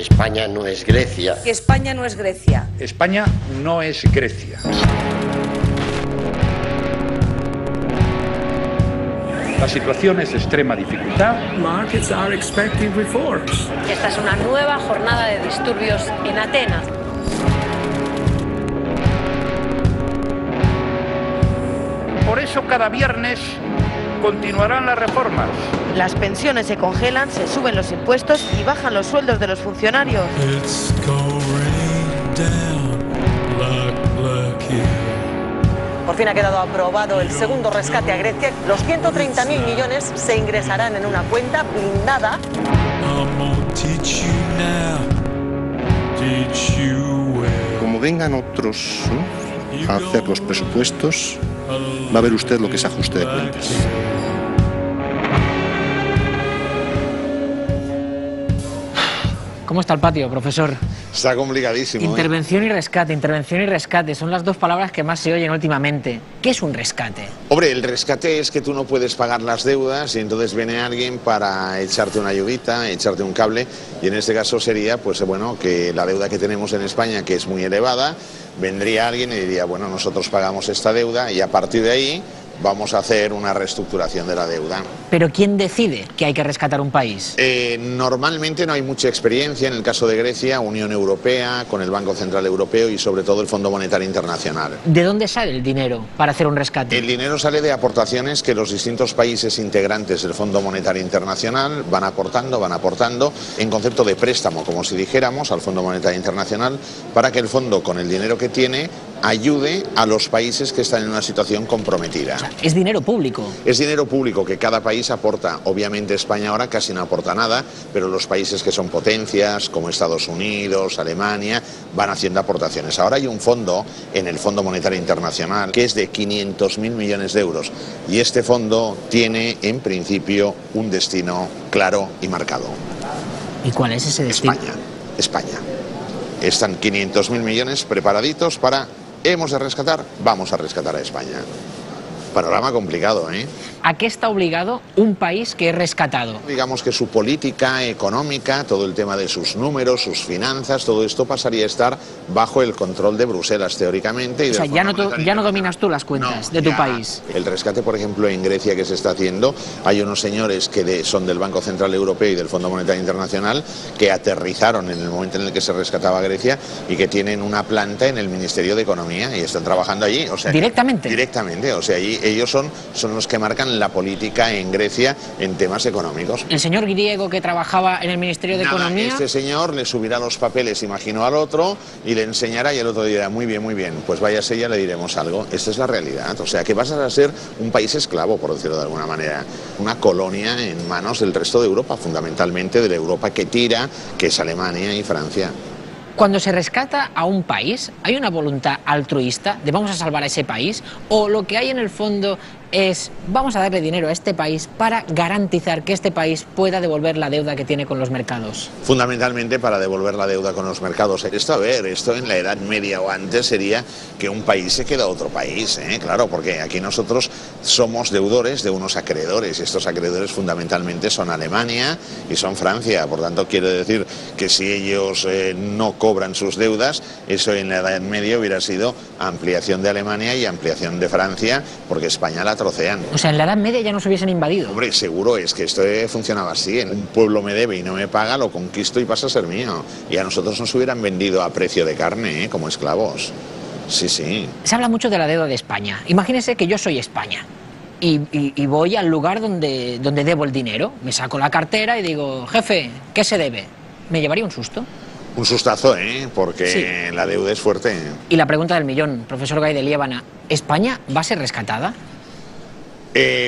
España no es Grecia. Que España no es Grecia. España no es Grecia. La situación es de extrema dificultad. Markets are expecting reforms. Esta es una nueva jornada de disturbios en Atenas. Por eso cada viernes continuarán las reformas. Las pensiones se congelan, se suben los impuestos y bajan los sueldos de los funcionarios. Por fin ha quedado aprobado el segundo rescate a Grecia. Los 130.000 millones se ingresarán en una cuenta blindada. Como vengan otros, ¿no?, a hacer los presupuestos, va a ver usted lo que es ajuste de cuentas. ¿Cómo está el patio, profesor? Está complicadísimo. Intervención y rescate son las dos palabras que más se oyen últimamente. ¿Qué es un rescate? Hombre, el rescate es que tú no puedes pagar las deudas y entonces viene alguien para echarte una ayudita, echarte un cable, y en este caso sería, pues bueno, que la deuda que tenemos en España, que es muy elevada, vendría alguien y diría, bueno, nosotros pagamos esta deuda y a partir de ahí vamos a hacer una reestructuración de la deuda. ¿Pero quién decide que hay que rescatar un país? Normalmente no hay mucha experiencia. En el caso de Grecia, Unión Europea, con el Banco Central Europeo y sobre todo el Fondo Monetario Internacional. ¿De dónde sale el dinero para hacer un rescate? El dinero sale de aportaciones que los distintos países integrantes del Fondo Monetario Internacional van aportando en concepto de préstamo, como si dijéramos, al Fondo Monetario Internacional, para que el fondo, con el dinero que tiene, ayude a los países que están en una situación comprometida. O sea, es dinero público. Es dinero público que cada país aporta. Obviamente España ahora casi no aporta nada, pero los países que son potencias, como Estados Unidos, Alemania, van haciendo aportaciones. Ahora hay un fondo en el Fondo Monetario Internacional que es de 500.000 millones de euros y este fondo tiene en principio un destino claro y marcado. ¿Y cuál es ese destino? España. Están 500.000 millones preparaditos para... ¿Hemos de rescatar? Vamos a rescatar a España. Panorama complicado, ¿eh? ¿A qué está obligado un país que es rescatado? Digamos que su política económica, todo el tema de sus números, sus finanzas, todo esto pasaría a estar bajo el control de Bruselas, teóricamente. Y o sea, ya no dominas tú las cuentas de tu país. El rescate, por ejemplo, en Grecia que se está haciendo, hay unos señores que son del Banco Central Europeo y del Fondo Monetario Internacional que aterrizaron en el momento en el que se rescataba Grecia y que tienen una planta en el Ministerio de Economía y están trabajando allí. O sea, ¿directamente? Directamente, o sea, allí ellos son los que marcan la política en Grecia en temas económicos. ¿El señor griego que trabajaba en el Ministerio de Economía? Este señor le subirá los papeles, imagino, al otro y le enseñará y el otro dirá, muy bien, pues váyase, ya le diremos algo. Esta es la realidad, o sea, que vas a ser un país esclavo, por decirlo de alguna manera, una colonia en manos del resto de Europa, fundamentalmente de la Europa que tira, que es Alemania y Francia. Cuando se rescata a un país, ¿hay una voluntad altruista de vamos a salvar a ese país? ¿O lo que hay en el fondo es vamos a darle dinero a este país para garantizar que este país pueda devolver la deuda que tiene con los mercados? Fundamentalmente para devolver la deuda con los mercados. Esto en la Edad Media o antes sería que un país se queda a otro país, ¿eh? Claro, porque aquí nosotros somos deudores de unos acreedores y estos acreedores fundamentalmente son Alemania y son Francia. Por tanto, quiere decir que si ellos no cobran sus deudas, eso en la Edad Media hubiera sido ampliación de Alemania y ampliación de Francia, porque España la trocean. O sea, en la Edad Media ya nos hubiesen invadido. Hombre, seguro, es que esto funcionaba así. Un pueblo me debe y no me paga, lo conquisto y pasa a ser mío. Y a nosotros nos hubieran vendido a precio de carne, como esclavos. Sí, sí. Se habla mucho de la deuda de España. Imagínese que yo soy España y voy al lugar donde debo el dinero. Me saco la cartera y digo, jefe, ¿qué se debe? ¿Me llevaría un susto? Un sustazo, porque sí, la deuda es fuerte. Y la pregunta del millón, profesor Gay de Liébana, ¿España va a ser rescatada?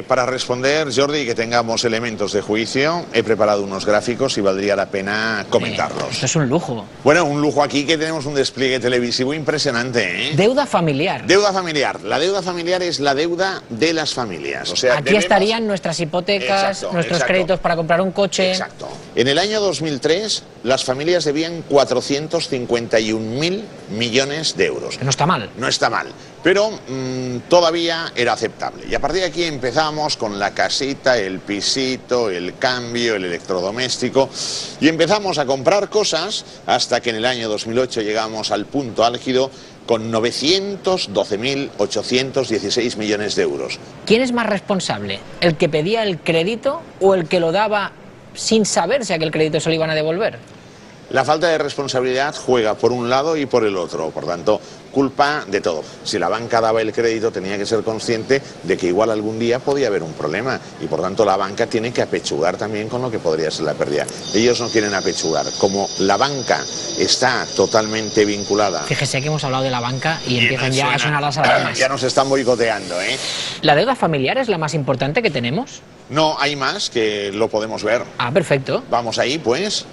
Para responder, Jordi, que tengamos elementos de juicio, he preparado unos gráficos y valdría la pena comentarlos. Esto es un lujo. Bueno, un lujo aquí que tenemos un despliegue televisivo impresionante, ¿eh? Deuda familiar. Deuda familiar. La deuda familiar es la deuda de las familias. O sea, aquí estarían nuestras hipotecas, nuestros créditos para comprar un coche. Exacto. En el año 2003 las familias debían 451.000 millones de euros. No está mal. No está mal, pero todavía era aceptable. Y a partir de aquí empezamos con la casita, el pisito, el cambio, el electrodoméstico, y empezamos a comprar cosas hasta que en el año 2008 llegamos al punto álgido con 912.816 millones de euros. ¿Quién es más responsable? ¿El que pedía el crédito o el que lo daba sin saber si aquel crédito se lo iban a devolver? La falta de responsabilidad juega por un lado y por el otro, por tanto, culpa de todo. Si la banca daba el crédito, tenía que ser consciente de que igual algún día podía haber un problema y por tanto la banca tiene que apechugar también con lo que podría ser la pérdida. Ellos no quieren apechugar. Como la banca está totalmente vinculada... Fíjese que hemos hablado de la banca y empiezan ya a sonar las alarmas. Ya nos están boicoteando, ¿eh? ¿La deuda familiar es la más importante que tenemos? No, hay más que lo podemos ver. Ah, perfecto. Vamos ahí, pues...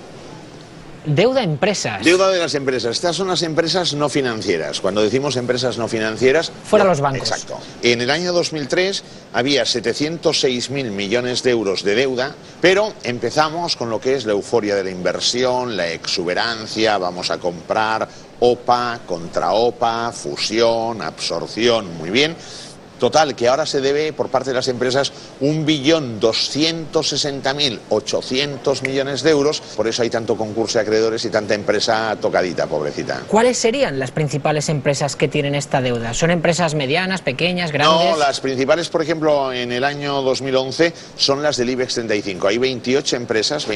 Deuda empresas. Deuda de las empresas. Estas son las empresas no financieras. Cuando decimos empresas no financieras... Fuera los bancos. Exacto. En el año 2003 había 706.000 millones de euros de deuda, pero empezamos con lo que es la euforia de la inversión, la exuberancia, vamos a comprar OPA, contra OPA, fusión, absorción, muy bien. Total, que ahora se debe por parte de las empresas 1.260.800 millones de euros. Por eso hay tanto concurso de acreedores y tanta empresa tocadita, pobrecita. ¿Cuáles serían las principales empresas que tienen esta deuda? ¿Son empresas medianas, pequeñas, grandes? No, las principales, por ejemplo, en el año 2011 son las del IBEX 35. Hay 28 empresas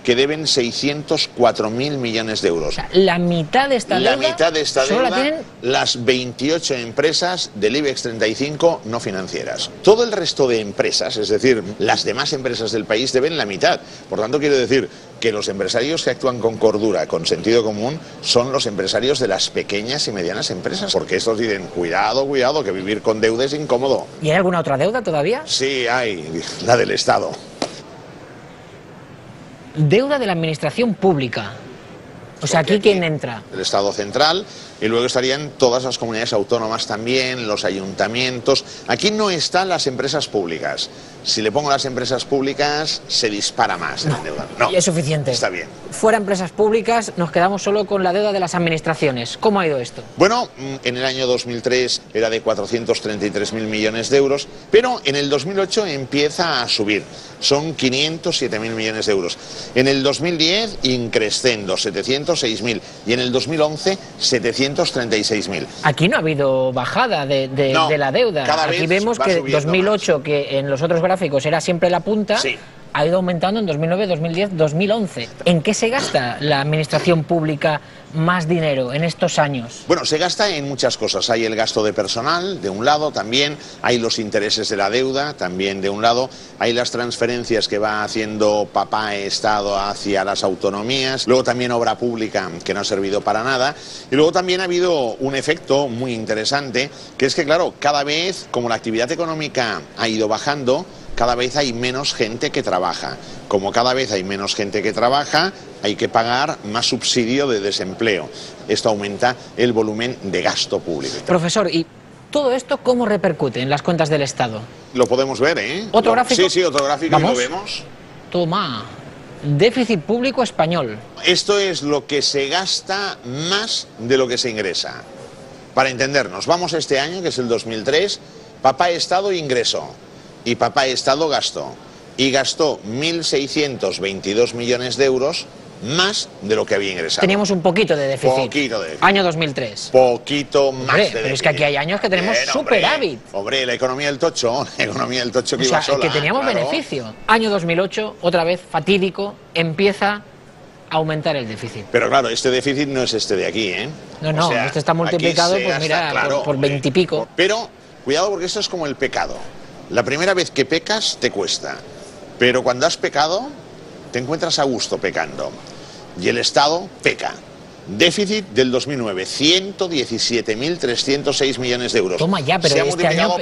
que deben 604.000 millones de euros. O sea, la mitad de esta deuda. La mitad de esta solo deuda, la tienen las 28 empresas del IBEX 35 no financieras. Todo el resto de empresas, es decir, las demás empresas del país, deben la mitad. Por tanto, quiero decir que los empresarios que actúan con cordura, con sentido común, son los empresarios de las pequeñas y medianas empresas. Porque estos dicen, cuidado, cuidado, que vivir con deuda es incómodo. ¿Y hay alguna otra deuda todavía? Sí, hay, la del Estado. Deuda de la administración pública. O sea, ¿aquí quién entra? El Estado central, y luego estarían todas las comunidades autónomas también, los ayuntamientos. Aquí no están las empresas públicas. Si le pongo las empresas públicas, se dispara más la deuda. No, y es suficiente. Está bien. Fuera empresas públicas, nos quedamos solo con la deuda de las administraciones. ¿Cómo ha ido esto? Bueno, en el año 2003 era de 433.000 millones de euros, pero en el 2008 empieza a subir. Son 507.000 millones de euros. En el 2010, increscendo, 706.000. Y en el 2011, 736.000. Aquí no ha habido bajada de la deuda. Aquí vemos que 2008, más. Que en los otros gráficos era siempre la punta, sí, ha ido aumentando en 2009, 2010, 2011. ¿En qué se gasta la administración pública más dinero en estos años? Bueno, se gasta en muchas cosas. Hay el gasto de personal, de un lado, también hay los intereses de la deuda, también de un lado, hay las transferencias que va haciendo papá Estado hacia las autonomías, luego también obra pública, que no ha servido para nada, y luego también ha habido un efecto muy interesante, que es que, claro, cada vez, como la actividad económica ha ido bajando, cada vez hay menos gente que trabaja. Como cada vez hay menos gente que trabaja, hay que pagar más subsidio de desempleo. Esto aumenta el volumen de gasto público. Profesor, ¿y todo esto cómo repercute en las cuentas del Estado? Lo podemos ver, ¿eh? ¿Otro gráfico? Sí, sí, otro gráfico. ¿Vamos? Y lo vemos. Toma. Déficit público español. Esto es lo que se gasta más de lo que se ingresa. Para entendernos, vamos a este año, que es el 2003, papá Estado ingresó. Y papá Estado gastó. Y gastó 1.622 millones de euros más de lo que había ingresado. Teníamos un poquito de déficit. Poquito de déficit. Año 2003. Poquito más de pero déficit. Es que aquí hay años que tenemos superávit. Hombre, la economía del tocho que o iba sea, sola. que teníamos beneficio. Año 2008, otra vez fatídico, empieza a aumentar el déficit. Pero claro, este déficit no es este de aquí, ¿eh? No, o sea, este está multiplicado, pues mira, claro, por 20 y pico. Pero, cuidado, porque esto es como el pecado. La primera vez que pecas te cuesta, pero cuando has pecado te encuentras a gusto pecando. Y el Estado peca. Déficit del 2009, 117.306 millones de euros. Toma ya, pero este año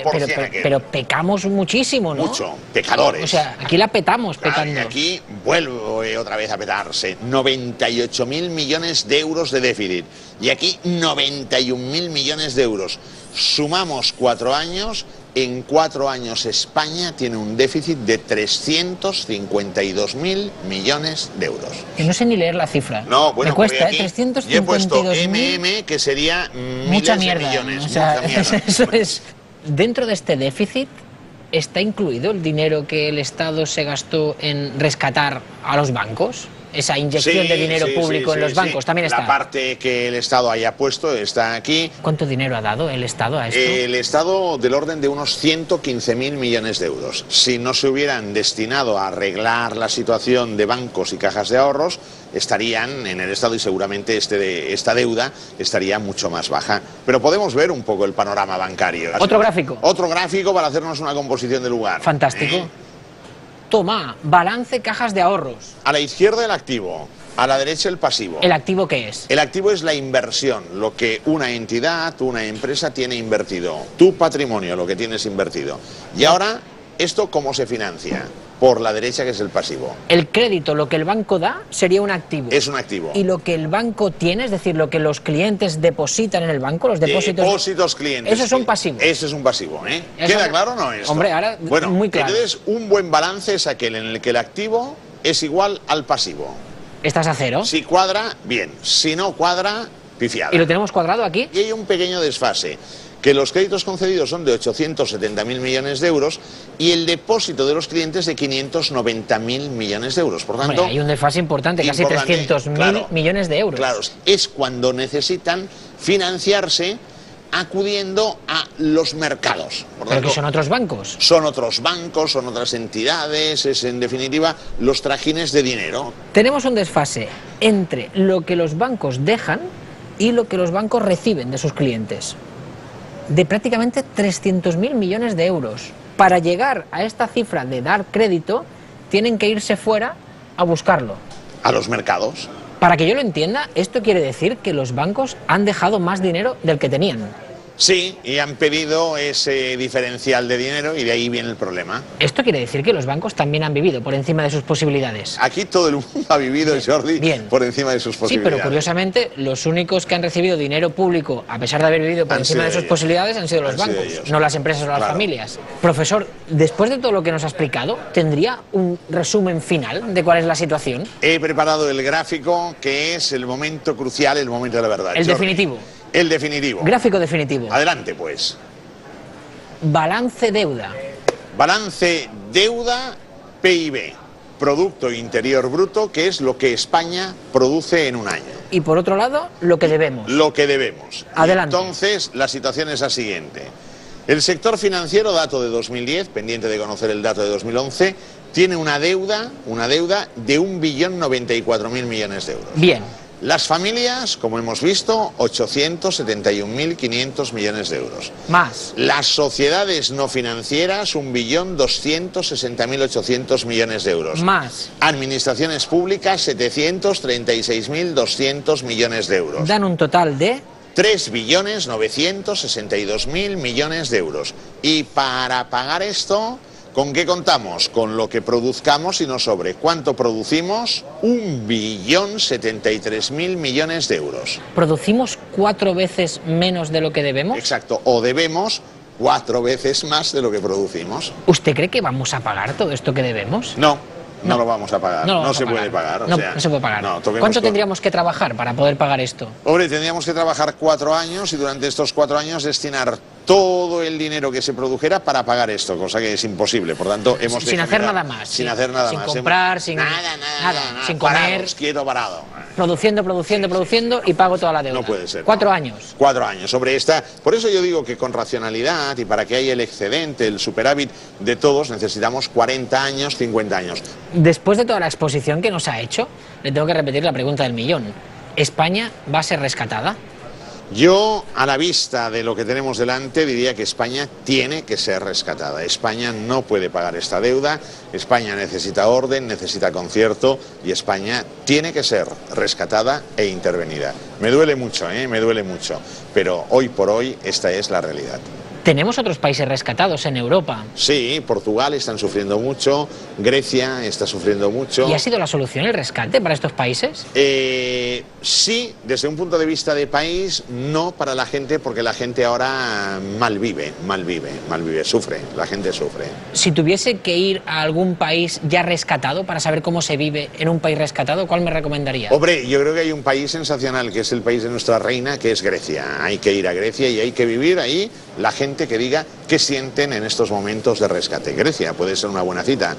pero pecamos muchísimo, ¿no? Mucho, pecadores. O sea, aquí la petamos pecando. Y aquí vuelve otra vez a petarse. 98.000 millones de euros de déficit. Y aquí 91.000 millones de euros. Sumamos 4 años en 4 años España tiene un déficit de 352.000 millones de euros. Que no sé ni leer la cifra. No, bueno, me cuesta, aquí 352.000. he puesto que sería mucha miles mierda, de millones. o sea, mucha mierda. eso es. Dentro de este déficit está incluido el dinero que el Estado se gastó en rescatar a los bancos. Esa inyección de dinero público en los bancos también está. La parte que el Estado haya puesto está aquí. ¿Cuánto dinero ha dado el Estado a esto? El Estado del orden de unos 115.000 millones de euros. Si no se hubieran destinado a arreglar la situación de bancos y cajas de ahorros, estarían en el Estado y seguramente esta deuda estaría mucho más baja. Pero podemos ver un poco el panorama bancario. Otro gráfico. Otro gráfico para hacernos una composición de lugar. Fantástico. Toma, balance cajas de ahorros. A la izquierda el activo, a la derecha el pasivo. ¿El activo qué es? El activo es la inversión, lo que una entidad, una empresa tiene invertido. Tu patrimonio, lo que tienes invertido. Y ahora, ¿esto cómo se financia? Por la derecha, que es el pasivo. El crédito, lo que el banco da, sería un activo. Es un activo. Y lo que el banco tiene, es decir, lo que los clientes depositan en el banco, los depósitos clientes. Esos son pasivos. Ese es un pasivo, ¿eh? ¿Queda claro o no esto? Hombre, ahora bueno, muy claro. Entonces, un buen balance es aquel en el que el activo es igual al pasivo. ¿Estás a cero? Si cuadra, bien. Si no cuadra, pifiada. ¿Y lo tenemos cuadrado aquí? Y hay un pequeño desfase. Que los créditos concedidos son de 870.000 millones de euros y el depósito de los clientes de 590.000 millones de euros. Por tanto, hay un desfase importante, casi 300.000 millones de euros. Claro, es cuando necesitan financiarse acudiendo a los mercados. Por ¿Pero tanto, que son otros bancos? Son otros bancos, son otras entidades, es en definitiva los trajines de dinero. Tenemos un desfase entre lo que los bancos dejan y lo que los bancos reciben de sus clientes. De prácticamente 300.000 millones de euros. Para llegar a esta cifra de dar crédito, tienen que irse fuera a buscarlo. A los mercados. Para que yo lo entienda, esto quiere decir que los bancos han dejado más dinero del que tenían. Sí, y han pedido ese diferencial de dinero y de ahí viene el problema. Esto quiere decir que los bancos también han vivido por encima de sus posibilidades. Aquí todo el mundo ha vivido, Jordi, por encima de sus Sí, posibilidades. pero curiosamente los únicos que han recibido dinero público, a pesar de haber vivido por encima de sus posibilidades, han sido los bancos, no las empresas o las familias. Profesor, después de todo lo que nos ha explicado, ¿tendría un resumen final de cuál es la situación? He preparado el gráfico que es el momento crucial, el momento de la verdad. El Jordi. definitivo. El definitivo. Gráfico definitivo. Adelante, pues. Balance deuda. Balance deuda PIB. Producto Interior Bruto, que es lo que España produce en un año. Y por otro lado, lo que debemos. Lo que debemos. Adelante. Y entonces, la situación es la siguiente. El sector financiero, dato de 2010, pendiente de conocer el dato de 2011, tiene una deuda de 1.094.000 millones de euros. Bien. Las familias, como hemos visto, 871.500 millones de euros. Más. Las sociedades no financieras, 1.260.800 millones de euros. Más. Administraciones públicas, 736.200 millones de euros. Dan un total de 3.962.000 millones de euros. Y para pagar esto, ¿con qué contamos? Con lo que produzcamos y no sobre. ¿Cuánto producimos? 1.073.000 millones de euros. ¿Producimos 4 veces menos de lo que debemos? Exacto, o debemos 4 veces más de lo que producimos. ¿Usted cree que vamos a pagar todo esto que debemos? No lo vamos a pagar, no se puede pagar. No se puede pagar. ¿Cuánto tendríamos que trabajar para poder pagar esto? Hombre, tendríamos que trabajar 4 años y durante estos 4 años destinar todo el dinero que se produjera para pagar esto, cosa que es imposible. Por tanto, hemos sin hacer nada más. Sin hacer nada más. Sin comprar, sin nada, sin comer. Parados, quieto, parado. Produciendo y pago toda la deuda. No puede ser. 4 años. 4 años. Sobre esta. Por eso yo digo que con racionalidad y para que haya el excedente, el superávit de todos, necesitamos 40 años, 50 años. Después de toda la exposición que nos ha hecho, le tengo que repetir la pregunta del millón. ¿España va a ser rescatada? Yo, a la vista de lo que tenemos delante, diría que España tiene que ser rescatada. España no puede pagar esta deuda, España necesita orden, necesita concierto y España tiene que ser rescatada e intervenida. Me duele mucho, pero hoy por hoy esta es la realidad. ¿Tenemos otros países rescatados en Europa? Sí, Portugal están sufriendo mucho, Grecia está sufriendo mucho. ¿Y ha sido la solución el rescate para estos países? Sí, desde un punto de vista de país, no para la gente, porque la gente ahora mal vive, sufre, la gente sufre. Si tuviese que ir a algún país ya rescatado para saber cómo se vive en un país rescatado, ¿cuál me recomendaría? Hombre, yo creo que hay un país sensacional, que es el país de nuestra reina, que es Grecia. Hay que ir a Grecia y hay que vivir ahí la gente que diga qué sienten en estos momentos de rescate. Grecia puede ser una buena cita.